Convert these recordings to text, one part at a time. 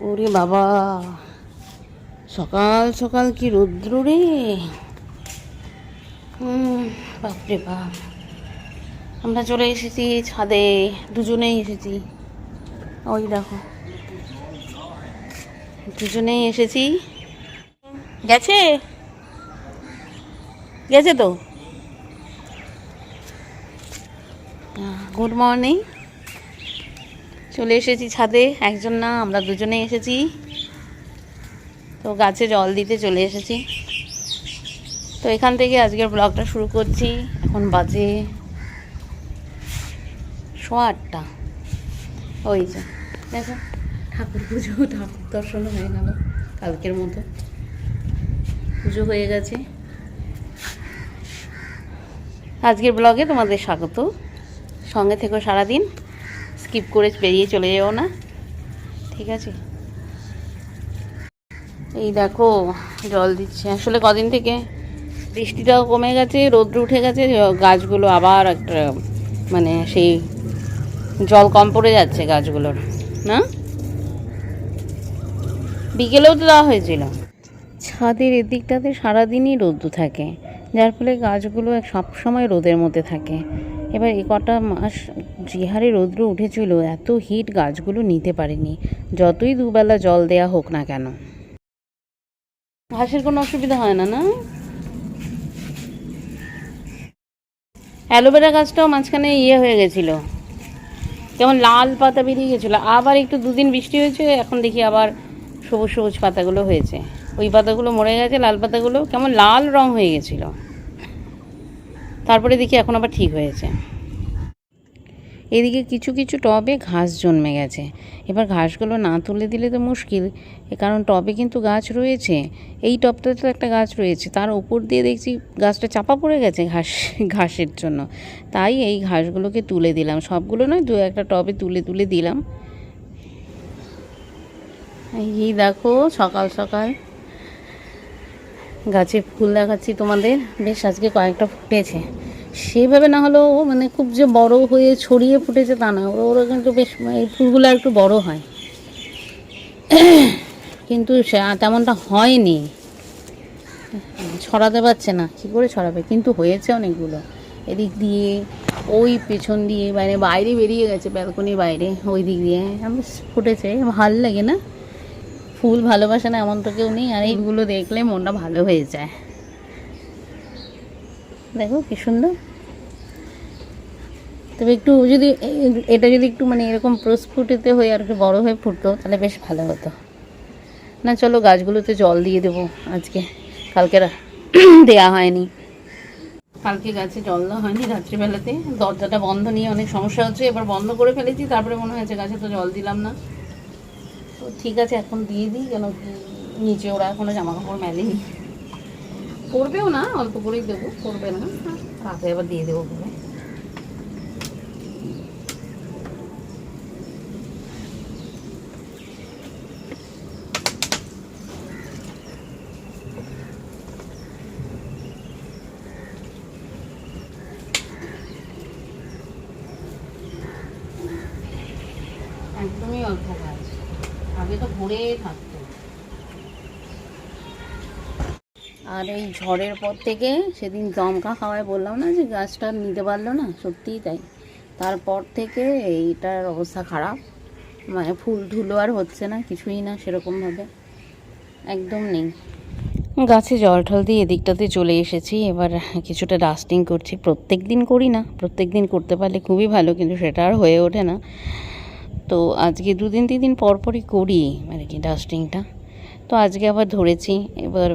ওরে বাবা, সকাল সকাল কি রৌদ্র রে। বাপরে বাপ। আমরা চলে এসেছি ছাদে, দুজনেই এসেছি। ওই দেখো, দুজনেই এসেছি। গেছে গেছে তো। Good morning. চলে এসেছি ছাদে, একজন না আমরা দুজনেই এসেছি। তো গাছে জল দিতে চলে এসেছি। তো এখান থেকে আজকের ব্লগটা শুরু করছি। এখন বাজে 8:15। ওই যে দেখো, ঠাকুর দর্শনও হয়ে গেল। কালকের মতো পুজো হয়ে গেছে। আজকের ব্লগে তোমাদের স্বাগত। সঙ্গে থেকো সারাদিন, স্কিপ করে বেরিয়ে চলে যাও না, ঠিক আছে? এই দেখো জল দিচ্ছে। আসলে কদিন থেকে বৃষ্টিটাও কমে গেছে, রোদ্র উঠে গেছে, গাছগুলো আবার একটা মানে সেই জল কম পড়ে যাচ্ছে গাছগুলোর, না? বিকেলেও তো দেওয়া হয়েছিল। ছাদের এদিকটাতে সারাদিনই রোদ্দু থাকে, যার ফলে গাছগুলো সবসময় রোদের মধ্যে থাকে। এবার এ কটা মাস যে হারে রৌদ্র উঠেছিল, এত হিট গাছগুলো নিতে পারেনি, যতই দুবেলা জল দেয়া হোক না কেন। ঘাসের কোনো অসুবিধা হয় না, না? অ্যালোভেরা গাছটাও মাঝখানে হয়ে গেছিল, কেমন লাল পাতা বেরিয়ে গেছিলো। আবার একটু দুদিন বৃষ্টি হয়েছে, এখন দেখি আবার সবুজ সবুজ পাতাগুলো হয়েছে। ওই পাতাগুলো মরে গেছে, লাল পাতাগুলো কেমন লাল রং হয়ে গেছিলো। তারপরে দেখি এখন আবার ঠিক হয়েছে। এদিকে কিছু কিছু টবে ঘাস জন্মে গেছে। এবার ঘাসগুলো না তুলে দিলে তো মুশকিল, কারণ টবে কিন্তু গাছ রয়েছে। এই টবটাতে তো একটা গাছ রয়েছে, তার উপর দিয়ে দেখছি গাছটা চাপা পড়ে গেছে ঘাসের জন্য। তাই এই ঘাসগুলোকে তুলে দিলাম, সবগুলো নয়, দু একটা টবে তুলে তুলে দিলাম। এই দেখো সকাল সকাল গাছে ফুল দেখাচ্ছি তোমাদের। বেশ আজকে কয়েকটা ফুটেছে, সেভাবে না হলেও মানে খুব যে বড় হয়ে ছড়িয়ে ফুটেছে তা না, ওরা কিন্তু বেশ এই ফুলগুলো একটু বড় হয়, কিন্তু তেমনটা হয়নি, ছড়াতে পারছে না। কী করে ছড়াবে? কিন্তু হয়েছে অনেকগুলো। এদিক দিয়ে, ওই পেছন দিয়ে, বাইরে বাইরে বেরিয়ে গেছে, ব্যালকনির বাইরে ওই দিক দিয়ে ফুটেছে। ভালো লাগে না? ফুল ভালোবাসে না এমন তো কেউ নেই। আর এইগুলো দেখলে মনটা ভালো হয়ে যায়। দেখো কি সুন্দর। তবে একটু যদি এটা যদি একটু মানে এরকম প্রস্ফুটিত হয়ে আর একটু বড়ো হয়ে ফুটতো তাহলে বেশ ভালো হতো না। চলো গাছগুলোতে জল দিয়ে দেবো আজকে, কালকে দেয়া হয়নি। কালকে গাছে জল দেওয়া হয়নি রাত্রিবেলাতে, দরজাটা বন্ধ নিয়ে অনেক সমস্যা হচ্ছে। এবার বন্ধ করে ফেলেছি, তারপরে মনে হয়েছে গাছে তো জল দিলাম না। তো ঠিক আছে, এখন দিয়ে দিই, কেন নিচে ওরা এখনও জামা কাপড় মেলেনি, করবেও না, অল্প করেই দেবো, করবে না, রাতে আবার দিয়ে দেবো বলে। একদমই অল্প গাছ, আগে তো ভরে থাকতো। আর এই ঝড়ের পর থেকে সেদিন দমকা খাওয়ায় বললাম না যে গাছটা নিতে পারলো না, সত্যিই তাই। তারপর থেকে এইটার অবস্থা খারাপ, মানে ফুল ধুলো আর হচ্ছে না, কিছুই না সেরকমভাবে, একদম নেই। গাছে জল ঠল দিয়ে এদিকটাতে চলে এসেছি। এবার কিছুটা ডাস্টিং করছি। প্রত্যেক দিন করি না, প্রত্যেক দিন করতে পারলে খুবই ভালো, কিন্তু সেটা আর হয়ে ওঠে না। তো আজকে 2-3 দিন পরপরই করি আর কি ডাস্টিংটা। তো আজকে আবার ধরেছি। এবার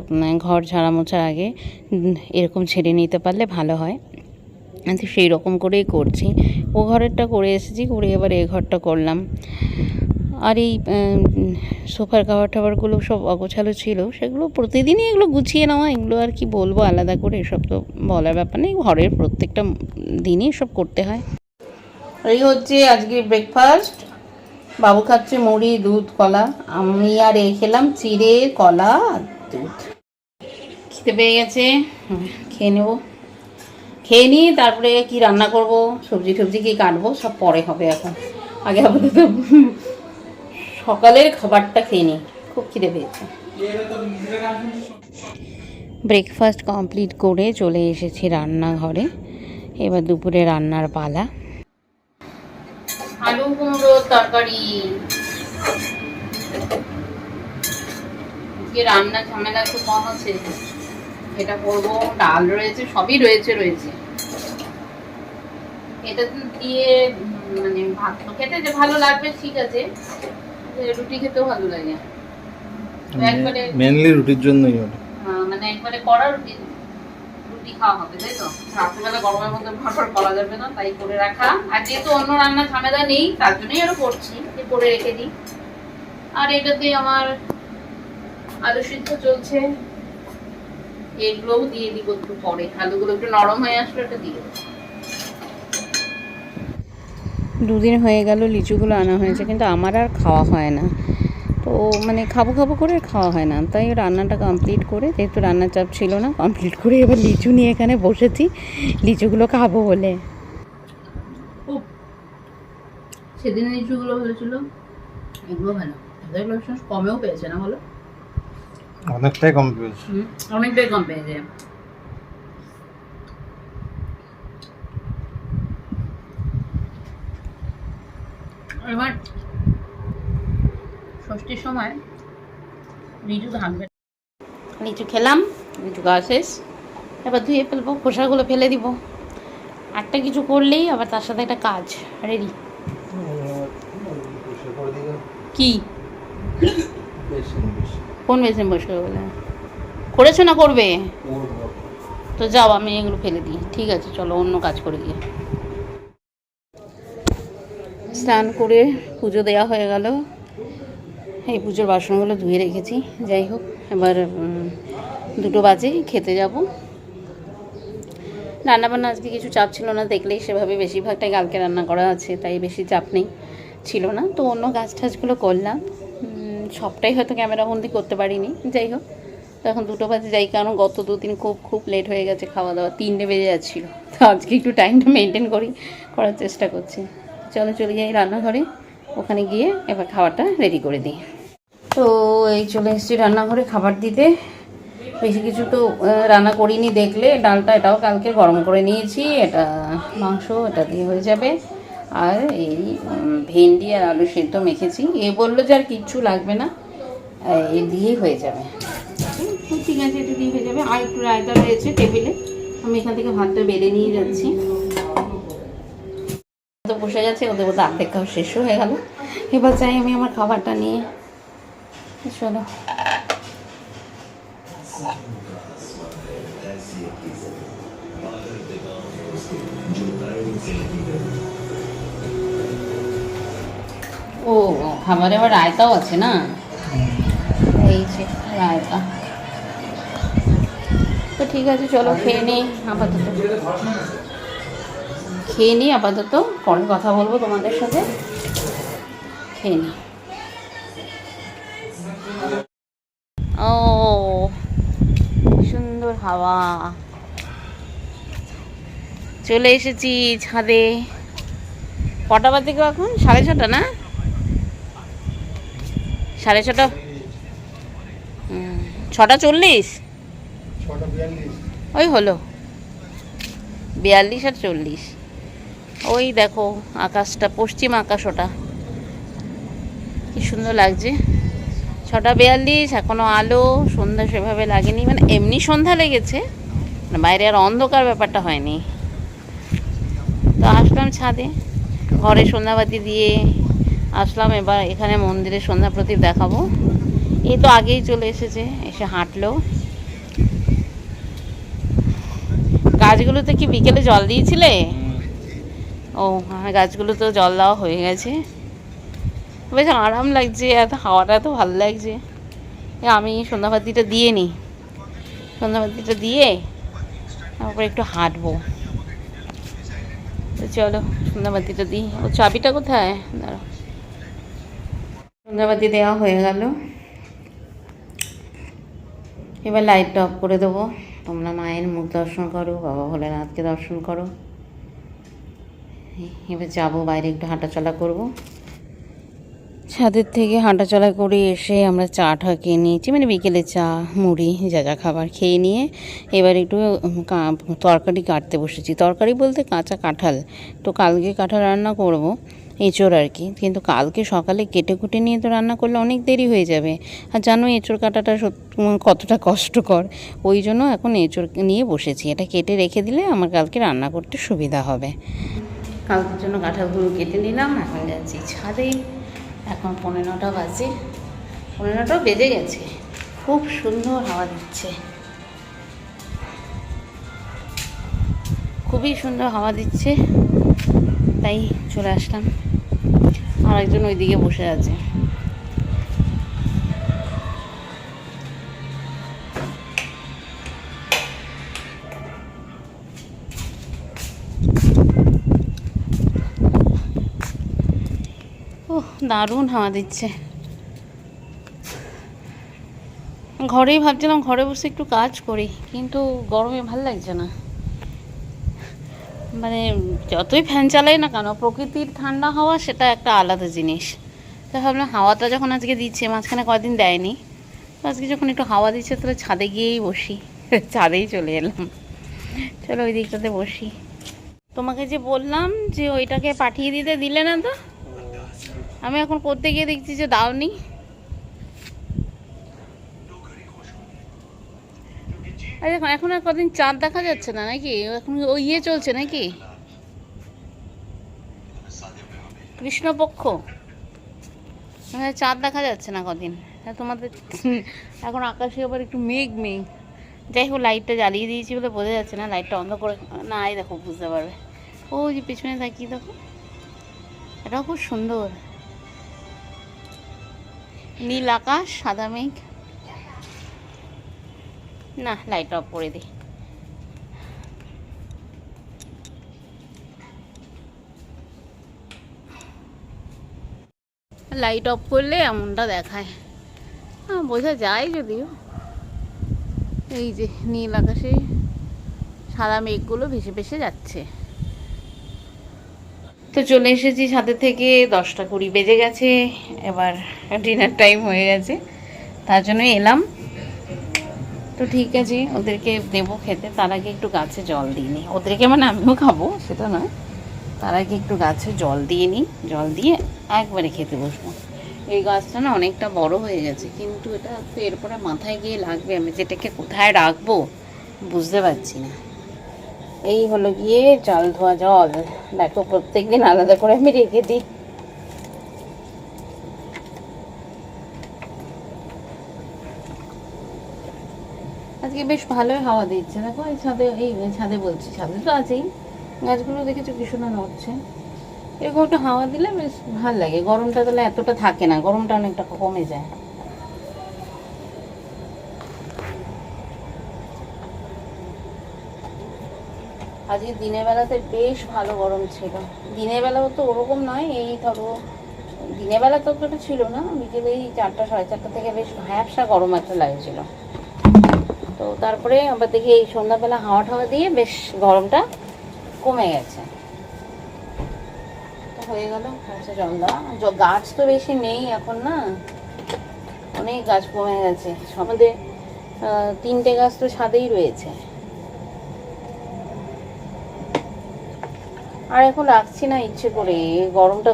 ঘর ঝাড়া মোছার আগে এরকম ছেড়ে নিতে পারলে ভালো হয়, তো সেই রকম করেই করছি। ও ঘরেরটা করে এসেছি, করে এবার এ ঘরটা করলাম। আর এই সোফার কাভার টাভারগুলো সব অগোছালো ছিল, সেগুলো প্রতিদিনই এগুলো গুছিয়ে নেওয়া, এগুলো আর কি বলবো আলাদা করে, এসব তো বলার ব্যাপার নেই, ঘরের প্রত্যেকটা দিনই সব করতে হয়। এই হচ্ছে আজকে ব্রেকফাস্ট। বাবু খাচ্ছে মুড়ি, দুধ, কলা। আমি আর এই খেলাম চিড়ে, কলা আর দুধ। খেতে পেয়ে গেছে, খেয়ে নেবো। খেয়ে নিই, তারপরে কি রান্না করব, সবজি টবজি কি কাটবো সব পরে হবে। এখন আগে আপাতত সকালের খাবারটা খেয়ে নিই, খুব খিদে পেয়েছে। ব্রেকফাস্ট কমপ্লিট করে চলে এসেছি রান্নাঘরে। এবার দুপুরে রান্নার পালা। আলু কুমড়োর তরকারি। আজকে রান্নার ঝামেলা একটু কম আছে, এটা করবো। ডাল রয়েছে, সবই রয়েছে। এটা দিয়ে মানে ভাত তো খেতে যে ভালো লাগবে ঠিক আছে, রুটি খেতেও ভালো লাগে। একবারে মেইনলি রুটির জন্যই ওটা, মানে একবারে কড়া রুটি খাওয়া হবে, তাই তো? রাত্রিবেলা গরমের মধ্যে ভার করা যাবে না, তাই করে রাখা। আর যেহেতু অন্য রান্নার ঝামেলা নেই, তার জন্যই আরো করছি, যে করে রেখে দিই। আর এটাতে আমার আলু সিদ্ধ চলছে, এগুলোও দিয়ে দিব একটু পরে। আলুগুলো একটু নরম হয়ে আসলে এটা দিয়ে দেবো। দুদিন হয়ে গেল লিচুগুলো আনা হয়েছে, কিন্তু আমার আর খাওয়া হয় না। তো মানে খাবো করে খাওয়া হয় না, তাই রান্নাটা কমপ্লিট করে, যেহেতু রান্নার চাপ ছিল না, কমপ্লিট করে এবার লিচু নিয়ে এখানে বসেছি লিচুগুলো খাবো বলে। সেদিন লিচুগুলো হয়েছিল, এগুলো ভালো, এগুলো কমেও পেয়েছে না? বলো, অনেকটাই কম পেয়েছে। অনেকটাই কম পেয়েছে। এবার ষষ্ঠীর সময় লিচু থাকবে। লিচু খেলাম, লিচু খাওয়া শেষ। এবার ধুয়ে ফেলবো, খোসাগুলো ফেলে দিব। একটা কিছু করলেই আবার তার সাথে একটা কাজ রেডি। কি কোন বেসিন পরিষ্কার বলে করেছো না করবে? তো যাও, আমি এগুলো ফেলে দিই। ঠিক আছে, চলো অন্য কাজ করে গিয়ে। স্নান করে পুজো দেওয়া হয়ে গেল। এই পুজোর বাসনগুলো ধুয়ে রেখেছি। যাই হোক, এবার 2টো বাজে, খেতে যাব। রান্নাবান্না আজকে কিছু চাপ ছিল না, দেখলেই সেভাবে বেশিরভাগটাই কালকে রান্না করা আছে, তাই বেশি চাপ নেই ছিল না। তো অন্য কাজ টাজগুলো করলাম, সবটাই হয়তো ক্যামেরাবন্দি করতে পারিনি। যাই হোক, তো এখন 2টো বাজে যাই, কারণ গত 2 দিন খুব লেট হয়ে গেছে খাওয়া দাওয়া, 3টে বেজে যাচ্ছিলো। তো আজকে একটু টাইমটা মেনটেন করার চেষ্টা করছি। চলে যাই রান্নাঘরে, ওখানে গিয়ে এবার খাবারটা রেডি করে দিই। তো এই চলে এসেছি রান্নাঘরে খাবার দিতে। বেশি কিছু তো রান্না করিনি, দেখলে ডালটা এটাও কালকে গরম করে নিয়েছি, এটা মাংস, এটা দিয়ে হয়ে যাবে। আর এই ভেন্ডি আর আলু সেদ্ধ মেখেছি। এ বললো যে আর কিচ্ছু লাগবে না, এ দিয়েই হয়ে যাবে। ঠিক আছে, এটা দিয়ে হয়ে যাবে। আর একটু রায়তা রয়েছে টেবিলে, আমি এখান থেকে ভাতটা বেড়ে নিয়ে যাচ্ছি। তো বসে গেছে, ওদের মধ্যে অর্ধেক খাওয়া শেষও হয়ে গেল। এবার চাই আমি আমার খাবারটা নিয়ে। চলো। ও, খাবারে আবার রায়তাও আছে না? এই যে রায়তা। তো ঠিক আছে, চলো খেয়ে নিই আপাতত। পরে কথা বলবো তোমাদের সাথে। খেয়ে নিই। ও, সুন্দর হাওয়া। চলে এসেছি ছাদে। কটা বাজে গো এখন? 6:30 না? 6:30। 6:40। ওই হলো 42 আর 40। ওই দেখো আকাশটা, পশ্চিম আকাশ, ওটা কি সুন্দর লাগছে। 6:42, এখনো আলো, সন্ধ্যা সেভাবে লাগেনি, মানে এমনি সন্ধ্যা লেগেছে, বাইরে আর অন্ধকার ব্যাপারটা হয়নি। তো আসলাম ছাদে, ঘরে সন্ধ্যাবাতি দিয়ে আসলাম। এবার এখানে মন্দিরে সন্ধ্যা প্রদীপ দেখাবো। এই তো আগেই চলে এসেছে, এসে হাঁটলো। গাছগুলোতে কি বিকেলে জল দিয়েছিলে? ও, আমার গাছগুলোতে জল দেওয়া হয়ে গেছে। বেশ আরাম লাগছে, এত হাওয়াটা এত ভালো লাগছে। আমি সন্ধ্যাবাতিটা দিয়ে নিই, সন্ধ্যাবাতিটা দিয়ে তারপরে একটু হাঁটবো। তো চলো সন্ধ্যাবাতিটা দিই। ও চাবিটা কোথায়? দাঁড়াও। সন্ধ্যাবাতি দেওয়া হয়ে গেল, এবার লাইটটা অফ করে দেবো। তোমরা মায়ের মুখ দর্শন করো, বাবা ভোলেনাথকে দর্শন করো। এবার যাবো বাইরে, একটু হাঁটাচলা করবো। ছাদের থেকে হাঁটাচলা করে এসে আমরা চা টা খেয়ে নিয়েছি, মানে বিকেলে চা মুড়ি যা যা খাবার খেয়ে নিয়ে এবার একটু তরকারি কাটতে বসেছি। তরকারি বলতে কাঁচা কাঁঠাল, তো কালকে কাঁঠাল রান্না করব, এঁচোড় আর কি, কিন্তু কালকে সকালে কেটে কুটে নিয়ে তো রান্না করলে অনেক দেরি হয়ে যাবে। আর জানো এঁচোড় কাটাটা কতটা কষ্টকর, ওই জন্য এখন এঁচোড় নিয়ে বসেছি। এটা কেটে রেখে দিলে আমার কালকে রান্না করতে সুবিধা হবে। কালকের জন্য কাঁঠালগুলো কেটে নিলাম, এখন যাচ্ছি ছাদে। এখন 9:15 বাজে, 9:15 বেজে গেছে। খুব সুন্দর হাওয়া দিচ্ছে, খুবই সুন্দর হাওয়া দিচ্ছে, তাই চলে আসলাম। আর একজন ওইদিকে বসে আছে। ওহ, দারুণ হাওয়া দিচ্ছে। ঘরেই ভাবছিলাম ঘরে বসে একটু কাজ করি, কিন্তু গরমে ভাল লাগছে না। মানে যতই ফ্যান চালাই না কেন, প্রকৃতির ঠান্ডা হাওয়া সেটা একটা আলাদা জিনিস। তো ভাবলাম হাওয়াটা যখন আজকে দিচ্ছে, মাঝখানে কদিন দেয়নি, তো আজকে যখন একটু হাওয়া দিচ্ছে তাহলে ছাদে গিয়েই বসি। ছাদেই চলে এলাম, চলো ওই দিকটাতে বসি। তোমাকে যে বললাম যে ওইটাকে পাঠিয়ে দিলে না তো, আমি এখন করতে গিয়ে দেখছি যে দাওনি। আরে এখন আর কদিন চাঁদ দেখা যাচ্ছে না নাকি? এখন ওই ইয়ে চলছে নাকি, কৃষ্ণপক্ষ, চাঁদ দেখা যাচ্ছে না কদিন। তোমাদের এখন আকাশে আবার একটু মেঘ মেঘ। যাই হোক, লাইটটা জ্বালিয়ে দিয়েছি বলে বোঝা যাচ্ছে না, লাইটটা অন্ধ করে না, এই দেখো বুঝতে পারবে। ও যে পিছনে তাকিয়ে দেখো, এটাও খুব সুন্দর, নীল আকাশ সাদা মেঘ। না, লাইট অফ করে দিই। লাইট অফ করলে এমনটা দেখায়, হ্যাঁ বোঝা যায় যদিও। এই যে নীল আকাশে সাদা মেঘগুলো ভেসে ভেসে যাচ্ছে। তো চলে এসেছি ছাদের থেকে, 10টা 20 বেজে গেছে, এবার ডিনার টাইম হয়ে গেছে, তার জন্য এলাম। তো ঠিক আছে, ওদেরকে দেবো খেতে, তার আগে একটু গাছে জল দিয়ে নিই। ওদেরকে মানে আমিও খাবো সেটা নয়, তার আগে একটু গাছে জল দিয়ে নিই, জল দিয়ে একবারে খেতে বসবো। এই গাছটা না অনেকটা বড় হয়ে গেছে, কিন্তু এটা তো এরপরে মাথায় গিয়ে লাগবে, আমি যেটাকে কোথায় রাখবো বুঝতে পারছি না। এই হলো গিয়ে চাল ধোয়া জল, দেখো প্রত্যেকদিন আলাদা করে আমি রেখে দিই। আজকে বেশ ভালোই হাওয়া দিচ্ছে, দেখো এই ছাদে বলছি, ছাদে তো আছেই, গাছগুলো দেখেছো কি সুন্দর নড়ছে। এরকম একটু হাওয়া দিলে বেশ ভালো লাগে, গরমটা তাহলে এতটা থাকে না, গরমটা অনেকটা কমে যায়। আজকে দিনের বেলাতে বেশ ভালো গরম ছিল। দিনের বেলাও তো ওরকম নয়, এই ধরো দিনের বেলা তো অতটা ছিল না, বিকেলে এই 4টা 4:30 থেকে বেশ ভ্যাবসা গরম একটা লাগছিল। তো তারপরে আবার দেখি এই সন্ধ্যাবেলা হাওয়া ঠাওয়া দিয়ে বেশ গরমটা কমে গেছে। তো হয়ে গেল গাছে জল দেওয়া। গাছ তো বেশি নেই এখন না, অনেক গাছ কমে গেছে। আমাদের 3টে গাছ তো ছাদেই রয়েছে। আর এখন রাখছি না ইচ্ছে করে, গরমটা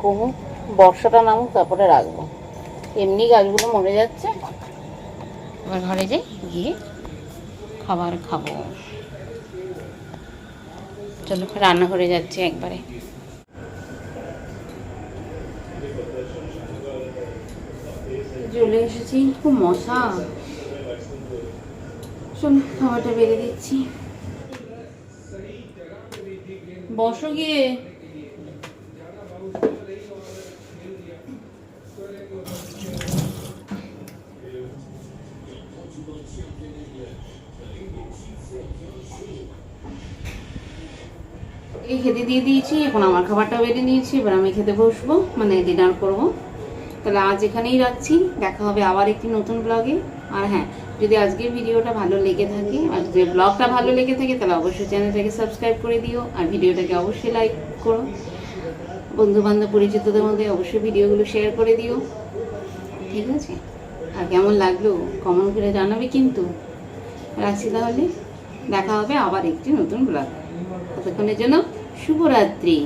কমুক, বর্ষাটা নামুক, তারপরে রাখবো। এমনি গাছগুলো মরে যাচ্ছে। এবার ঘরে যাই, গিয়ে খাবার খাবো। চলো রান্নাঘরে যাচ্ছি একবারে। চলে এসেছি, খুব মশা। চলো খাবারটা বেড়ে দিচ্ছি, বসো গিয়ে। এই খেতে দিয়ে দিয়েছি, এখন আমার খাবারটা বেড়ে নিয়েছি, এবার আমি খেতে বসবো, মানে ডিনার করবো। তাহলে আজ এখানেই রাখছি, দেখা হবে আবার একটি নতুন ব্লগে। আর হ্যাঁ, যদি আজকের ভিডিওটা ভালো লেগে থাকে, আজকের ব্লগটা ভালো লেগে থাকে, তাহলে অবশ্যই চ্যানেলটাকে সাবস্ক্রাইব করে দিও, আর ভিডিওটাকে অবশ্যই লাইক করো। বন্ধু বান্ধব পরিচিতদের মধ্যে অবশ্যই ভিডিওগুলো শেয়ার করে দিও, ঠিক আছে? আর কেমন লাগলো কমেন্ট করে জানাবে কিন্তু। রাখছি তাহলে, দেখা হবে আবার একটি নতুন ব্লগ। ততক্ষণের জন্য শুভরাত্রি।